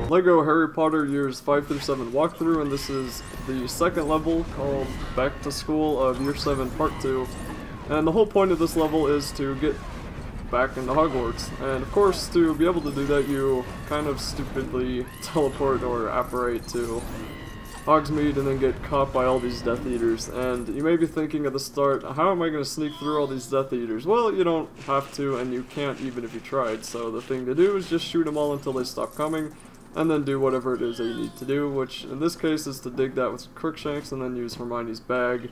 LEGO Harry Potter Years 5 through 7 walkthrough, and this is the second level called Back to School of Year 7 Part 2. And the whole point of this level is to get back into Hogwarts. And of course, to be able to do that, you kind of stupidly teleport or apparate to Hogsmeade and then get caught by all these Death Eaters. And you may be thinking at the start, how am I going to sneak through all these Death Eaters? Well, you don't have to, and you can't even if you tried. So the thing to do is just shoot them all until they stop coming, and then do whatever it is that you need to do, which in this case is to dig that with Crookshanks and then use Hermione's bag.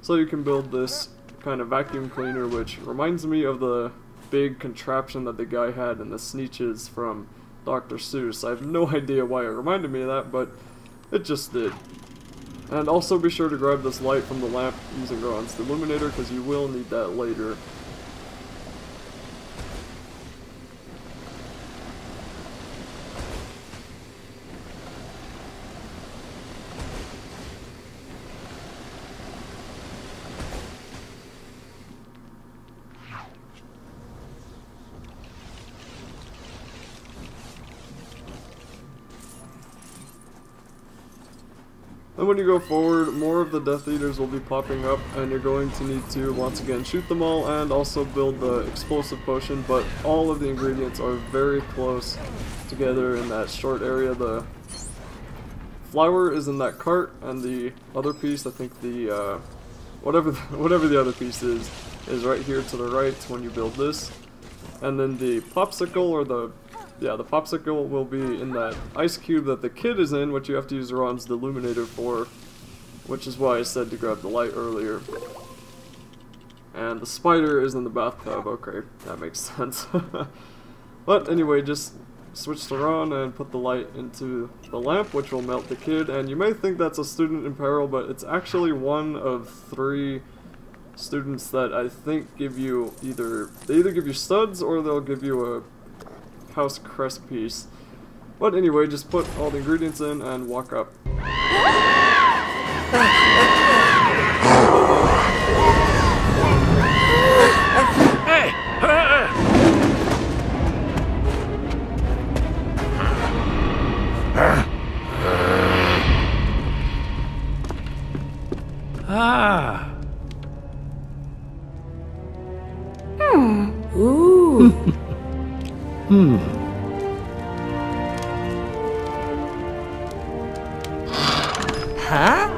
So you can build this kind of vacuum cleaner, which reminds me of the big contraption that the guy had in the Sneetches from Dr. Seuss. I have no idea why it reminded me of that, but it just did. And also be sure to grab this light from the lamp using Ron's Illuminator, because you will need that later. And when you go forward, more of the Death Eaters will be popping up, and you're going to need to, once again, shoot them all and also build the explosive potion, but all of the ingredients are very close together in that short area. The flour is in that cart, and the other piece, I think the, whatever the other piece is right here to the right when you build this. And then the popsicle, or the popsicle will be in that ice cube that the kid is in, which you have to use Ron's Illuminator for, which is why I said to grab the light earlier. And the spider is in the bathtub. Okay, that makes sense. But anyway, just switch to Ron and put the light into the lamp, which will melt the kid. And you may think that's a student in peril, but it's actually one of 3 students that I think give you they either give you studs or they'll give you a house crest piece. But anyway, just put all the ingredients in and walk up. Hey! Ah. Ooh. Huh?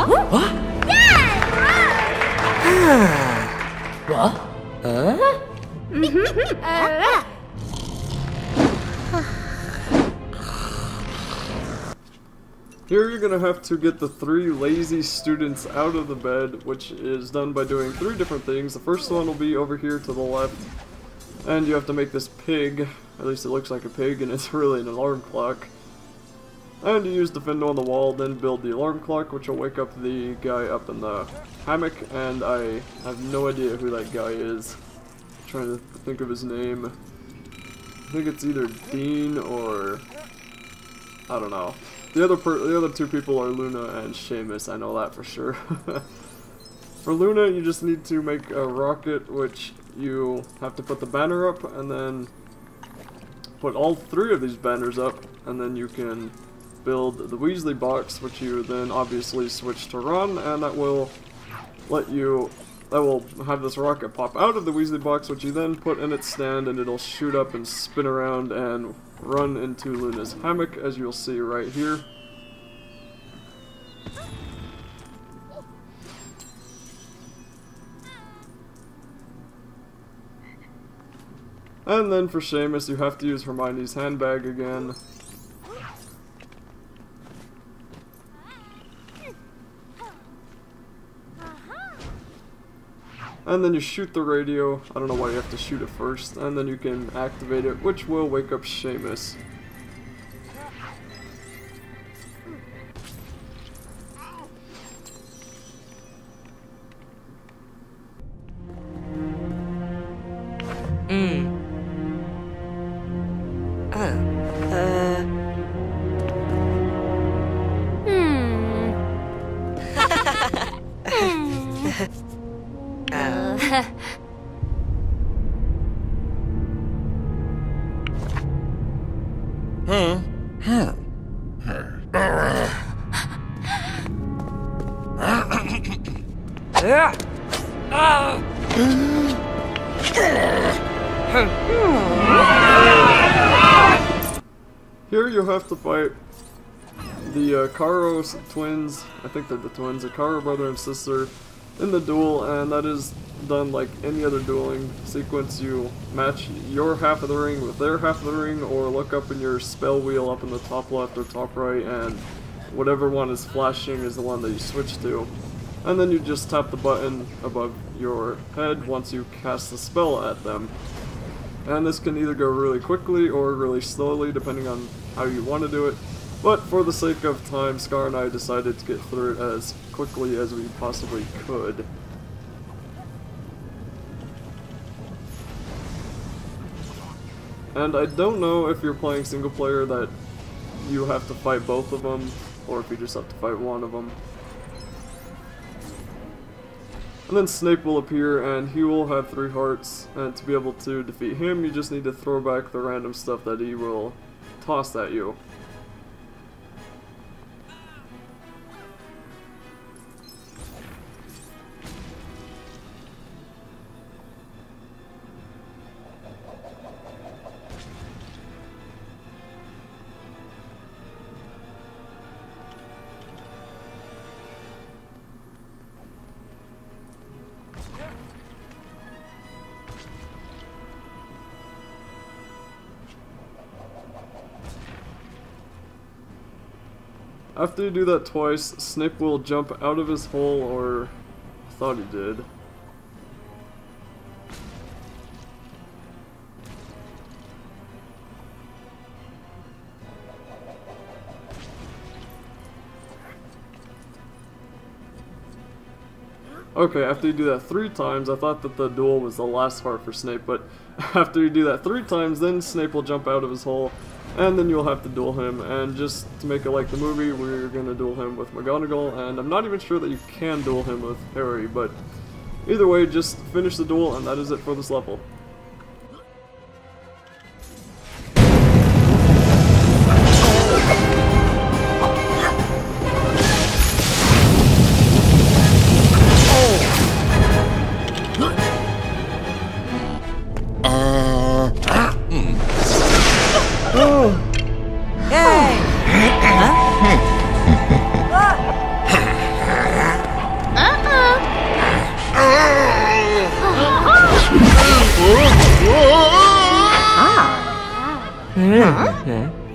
What? What? Here you're gonna have to get the 3 lazy students out of the bed, which is done by doing 3 different things. The first one will be over here to the left, and you have to make this pig. At least it looks like a pig, and it's really an alarm clock. And you use the window on the wall, then build the alarm clock, which will wake up the guy up in the hammock, and I have no idea who that guy is. I'm trying to think of his name. I think it's either Dean or... I don't know. The other 2 people are Luna and Sheamus, I know that for sure. For Luna, you just need to make a rocket, which you have to put the banner up, and then put all 3 of these banners up, and then you can build the Weasley box, which you then obviously switch to run, and that will have this rocket pop out of the Weasley box, which you then put in its stand, and it'll shoot up and spin around and run into Luna's hammock, as you'll see right here. And then for Sheamus, you have to use Hermione's handbag again. And then you shoot the radio. I don't know why you have to shoot it first. And then you can activate it, which will wake up Sheamus. Here you'll have to fight the Caro twins. I think they're the twins, the Caro brother and sister, in the duel, and that is done like any other dueling sequence. You match your half of the ring with their half of the ring, or look up in your spell wheel up in the top left or top right, and whatever one is flashing is the one that you switch to. And then you just tap the button above your head once you cast the spell at them. And this can either go really quickly or really slowly, depending on how you want to do it. But for the sake of time, Scar and I decided to get through it as quickly as we possibly could. And I don't know if you're playing single player that you have to fight both of them, or if you just have to fight one of them. And then Snape will appear, and he will have 3 hearts, and to be able to defeat him, you just need to throw back the random stuff that he will toss at you. After you do that twice, Snape will jump out of his hole, or I thought he did. Okay, after you do that 3 times, I thought that the duel was the last part for Snape, but after you do that 3 times, then Snape will jump out of his hole, and then you'll have to duel him. And just to make it like the movie, we're gonna duel him with McGonagall, and I'm not even sure that you can duel him with Harry, but either way, just finish the duel, and that is it for this level. Huh?